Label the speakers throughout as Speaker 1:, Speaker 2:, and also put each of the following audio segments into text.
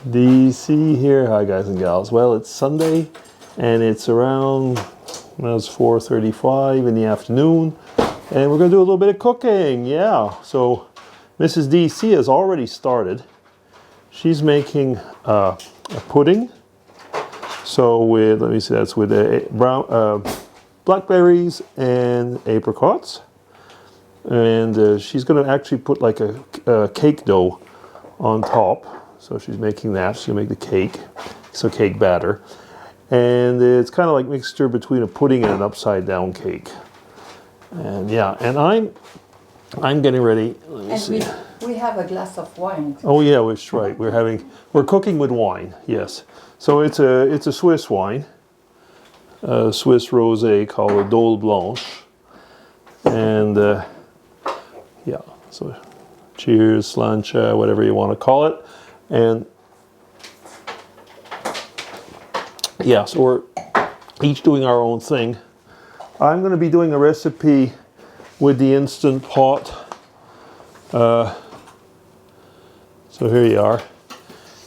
Speaker 1: DC here. Hi guys and gals. Well, it's Sunday and it's around, well, it's 4:35 in the afternoon and we're going to do a little bit of cooking. Yeah, so Mrs. DC has already started. She's making a pudding. So with, let me see, that's with blackberries and apricots. And she's going to actually put like a cake dough on top. So she's making that. She'll make the cake. So cake batter. And it's kind of like mixture between a pudding and an upside down cake. And yeah, and I'm getting ready. Let me see.
Speaker 2: We have a glass of wine.
Speaker 1: Oh yeah, that's right. We're cooking with wine. Yes. So it's a Swiss wine, a Swiss rosé called Dole Blanche. And yeah, so cheers, slancha, whatever you want to call it. And yeah, so we're each doing our own thing. I'm going to be doing a recipe with the Instant Pot. So here you are.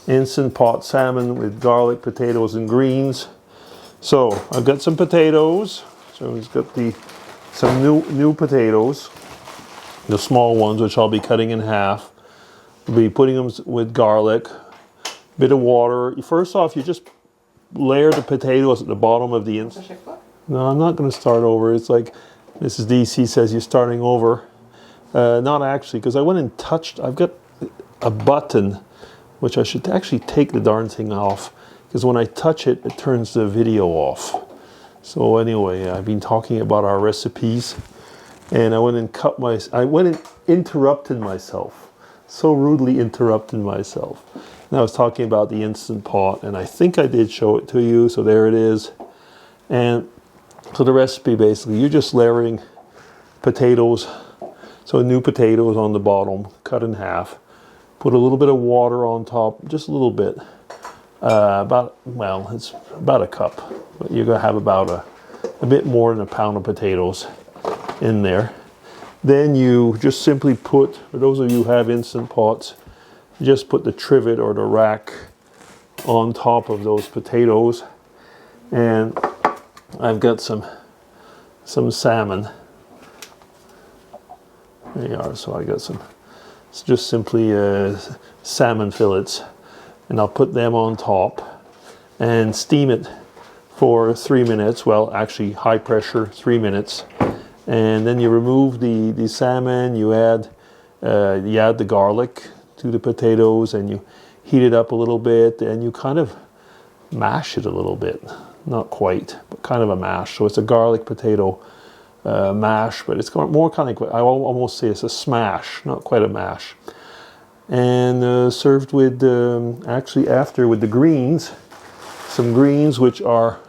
Speaker 1: Instant Pot salmon with garlic, potatoes, and greens. So I've got some potatoes. So he's got some new potatoes, the small ones, which I'll be cutting in half. We'll be putting them with garlic, a bit of water. First off, you just layer the potatoes at the bottom of the instant. No, I'm not going to start over. It's like Mrs. DC says you're starting over. Not actually, because I went and touched. I've got a button, which I should actually take the darn thing off, because when I touch it, it turns the video off. So anyway, I've been talking about our recipes, and I went and interrupted myself. So rudely interrupted myself. And I was talking about the Instant Pot, and I think I did show it to you, so there it is. And so the recipe, basically, you're just layering potatoes, so new potatoes on the bottom, cut in half. Put a little bit of water on top, just a little bit. It's about a cup, but you're gonna have about a bit more than a pound of potatoes in there. Then you just simply put, for those of you who have Instant Pots, just put the trivet or the rack on top of those potatoes. And I've got some salmon. There you are. So I got some. It's just simply salmon fillets, and I'll put them on top and steam it for 3 minutes. Well, actually high pressure, 3 minutes. And then you remove the salmon, you add the garlic to the potatoes, and you heat it up a little bit, and you kind of mash it a little bit. Not quite, but kind of a mash. So it's a garlic potato mash, but it's more kind of like, I almost say it's a smash, not quite a mash. And served with, actually after, with the greens, some greens which are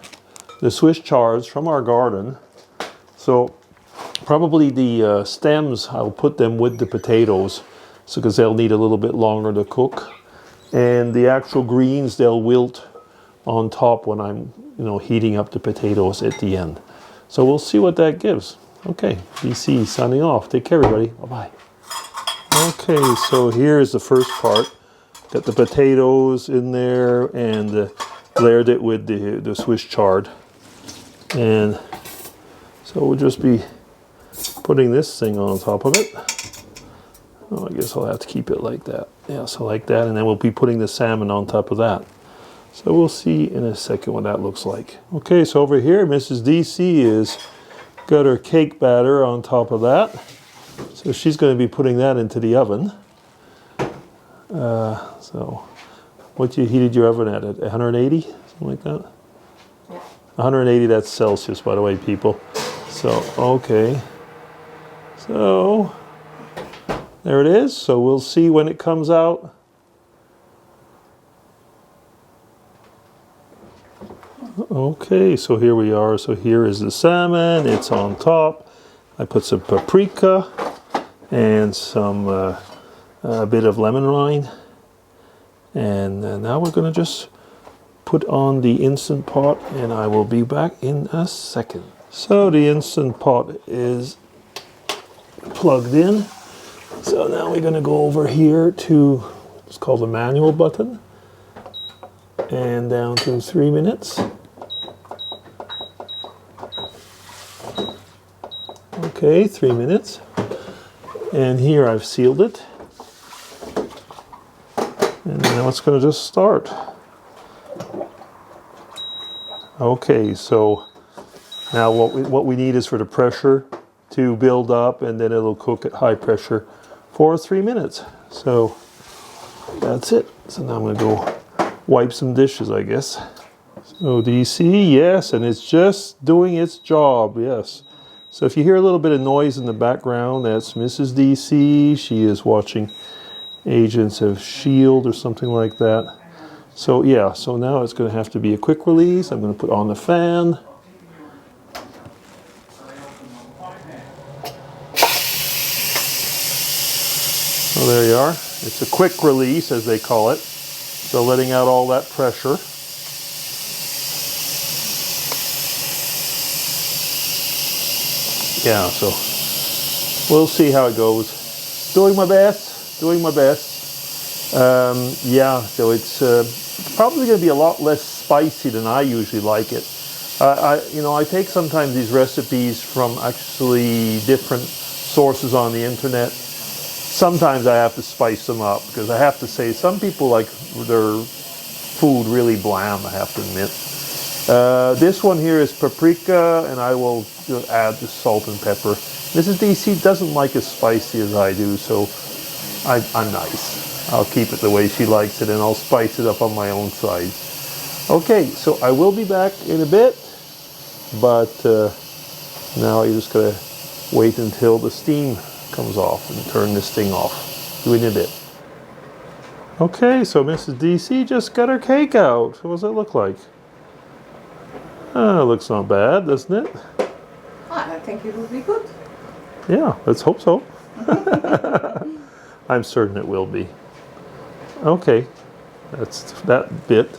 Speaker 1: the Swiss chards from our garden. So probably the stems, I'll put them with the potatoes, so because they'll need a little bit longer to cook. And the actual greens, they'll wilt on top when I'm, heating up the potatoes at the end. So we'll see what that gives. Okay, DC signing off. Take care, everybody. Bye-bye. Okay, so here's the first part. Got the potatoes in there and layered it with the Swiss chard. And so we'll just be putting this thing on top of it. Oh, I guess I'll have to keep it like that. Yeah, so like that. And then we'll be putting the salmon on top of that. So we'll see in a second what that looks like. Okay, so over here, Mrs. DC is got her cake batter on top of that. So she's going to be putting that into the oven. So what you heated your oven at 180? Something like that?
Speaker 2: Yeah.
Speaker 1: 180, that's Celsius, by the way, people. So, okay. So, there it is. So we'll see when it comes out. Okay, so here we are. So here is the salmon. It's on top. I put some paprika and some a bit of lemon rind. And now we're going to just put on the Instant Pot, and I will be back in a second. So the Instant Pot is plugged in. So now we're going to go over here to, it's called the manual button. And down to 3 minutes. Okay, 3 minutes. And here I've sealed it. And now it's going to just start. Okay, so now what we need is for the pressure to build up, and then it'll cook at high pressure for 3 minutes. So that's it. So now I'm going to go wipe some dishes, I guess. So do you see? Yes, and it's just doing its job, yes. So if you hear a little bit of noise in the background, that's Mrs. DC. She is watching Agents of S.H.I.E.L.D. or something like that. So yeah, so now it's going to have to be a quick release. I'm going to put on the fan. So there you are. It's a quick release, as they call it. So letting out all that pressure. Yeah, so we'll see how it goes. Doing my best, doing my best. Yeah, so it's probably going to be a lot less spicy than I usually like it. I take sometimes these recipes from actually different sources on the internet. Sometimes I have to spice them up because I have to say some people like their food really bland, I have to admit. This one here is paprika, and I will add the salt and pepper. Mrs. DC doesn't like as spicy as I do, so I'm nice. I'll keep it the way she likes it, and I'll spice it up on my own side. Okay, so I will be back in a bit, but now you just gotta wait until the steam comes off and turn this thing off. Do it in a bit. Okay, so Mrs. DC just got her cake out. What does it look like? It looks not bad, doesn't it?
Speaker 2: I think it will be good.
Speaker 1: Yeah, let's hope so. I'm certain it will be. Okay, that's that bit.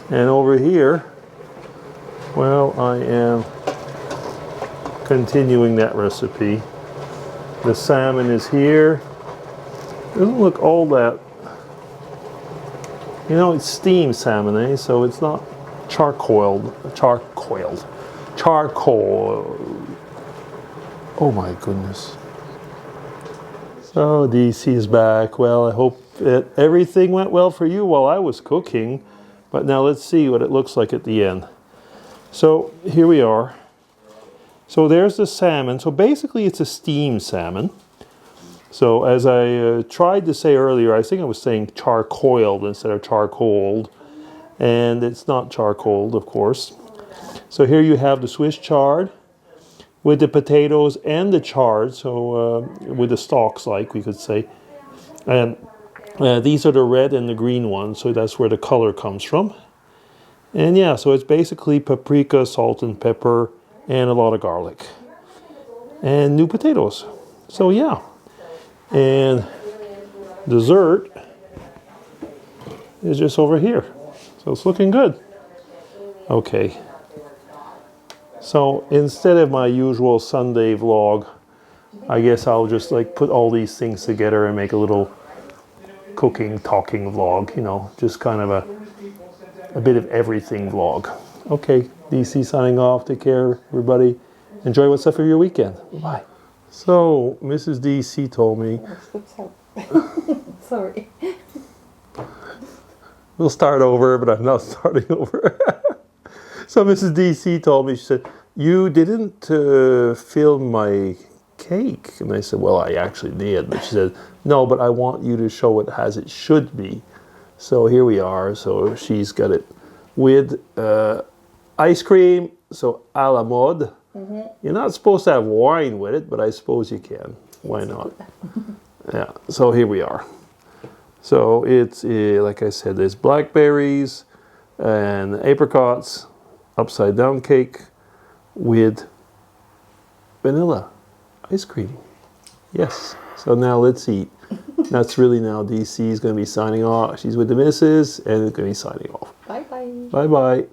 Speaker 1: And over here, well, I am continuing that recipe. The salmon is here. Doesn't look all that, it's steamed salmon, eh? So it's not charcoal. Oh my goodness. So DC is back. Well, I hope that everything went well for you while I was cooking. But now let's see what it looks like at the end. So here we are. So there's the salmon. So basically it's a steamed salmon. So as I tried to say earlier, I think I was saying charcoaled instead of charcoaled. And it's not charcoaled, of course. So here you have the Swiss chard with the potatoes and the chard, so with the stalks, like we could say. And these are the red and the green ones, so that's where the color comes from. And yeah, so it's basically paprika, salt and pepper, and a lot of garlic. And new potatoes. So yeah. And dessert is just over here. So it's looking good. Okay. So instead of my usual Sunday vlog, I guess I'll just put all these things together and make a little cooking, talking vlog, just kind of a bit of everything vlog. Okay, DC signing off. Take care, everybody. Enjoy what's left of your weekend. Bye. So, Mrs. DC told me...
Speaker 2: Sorry.
Speaker 1: We'll start over, but I'm not starting over. So Mrs. DC told me, she said, you didn't film my cake. And I said, well, I actually did. But she said, no, but I want you to show it as it should be. So here we are. So she's got it with ice cream, so a la mode. Mm-hmm. You're not supposed to have wine with it, but I suppose you can. Why not? Yeah, so here we are. So it's, like I said, there's blackberries and apricots, upside down cake with vanilla ice cream. Yes. So now let's eat. That's really now DC is going to be signing off. She's with the missus and is going to be signing off.
Speaker 2: Bye-bye.
Speaker 1: Bye-bye.